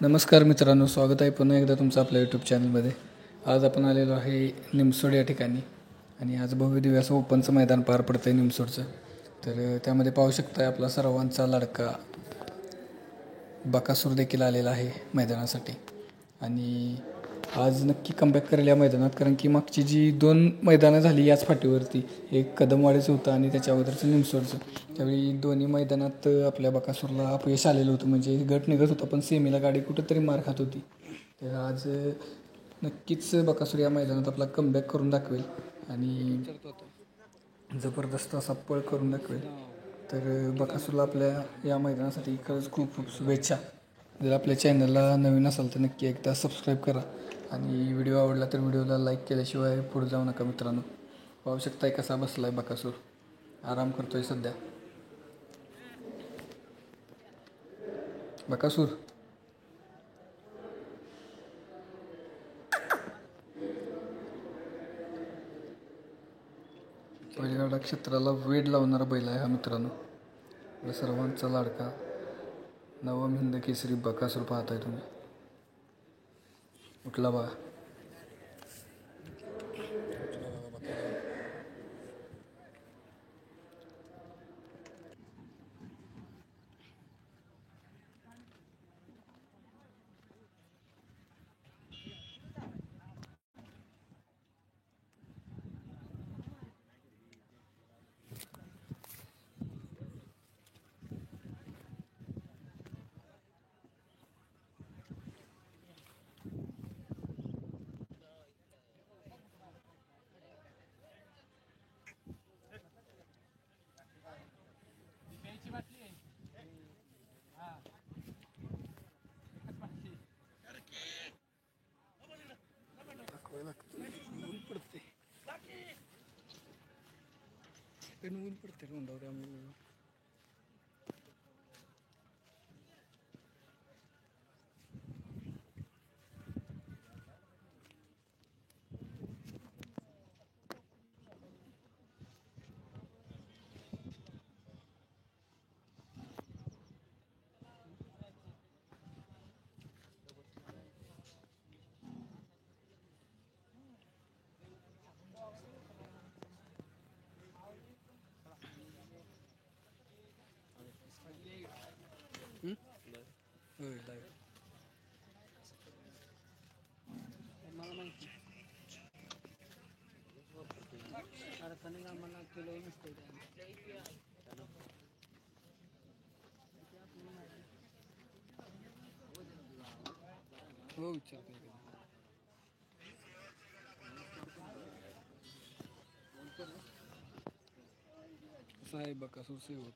नमस्कार मित्रांनो, स्वागत आहे पुन्हा एकदा तुमचं आपल्या यूट्यूब चॅनलमध्ये. आज आपण आलेलो आहे निमसोड या ठिकाणी आणि आज भव्य दिव्य असं ओपनचं मैदान पार पडतं आहे निमसोडचं. तर त्यामध्ये पाहू शकता आपला सर्वांचा लाडका बकासूर देखील आलेला आहे मैदानासाठी. आणि आज नक्की कमबॅक करेल या मैदानात, कारण की मागची जी 2 मैदानं झाली याच फाटीवरती, एक कदमवाडीचं होतं आणि त्याच्या अगोदरचं निमसोडचं. त्यावेळी दोन्ही मैदानात आपल्या बकासूरला अपयश आलेलं होतं, म्हणजे गट निघत होता पण सेमीला गाडी कुठंतरी मार खात होती. तर आज नक्कीच बकासूर या मैदानात आपला कमबॅक करून दाखवेल आणि जबरदस्त असा पळ करून दाखवेल. तर बकासूरला आपल्या या मैदानासाठी खरंच खूप खूप शुभेच्छा. जर आपल्या चॅनलला नवीन असाल तर नक्की एकदा सबस्क्राईब करा आणि व्हिडिओ आवडला तर व्हिडिओला लाईक केल्याशिवाय पुढे जाऊ नका मित्रांनो. पाहू शकताय कसा बसला आहे बकासूर, आराम करतो आहे सध्या. बकासूर बैलगाडा क्षेत्राला वेड लावणारा बैल आहे हा मित्रांनो. आपल्या सर्वांचा लाडका नवम हिंद केसरी बकासूर पाहताय तुम्ही. उठला बघा. ऊन पडते ऊन पडते रोंडावर त्यामुळे मला माहिती अडचणी आम्हाला केलं नसतं. हो विचार कसं आहे बकासूर सेवक.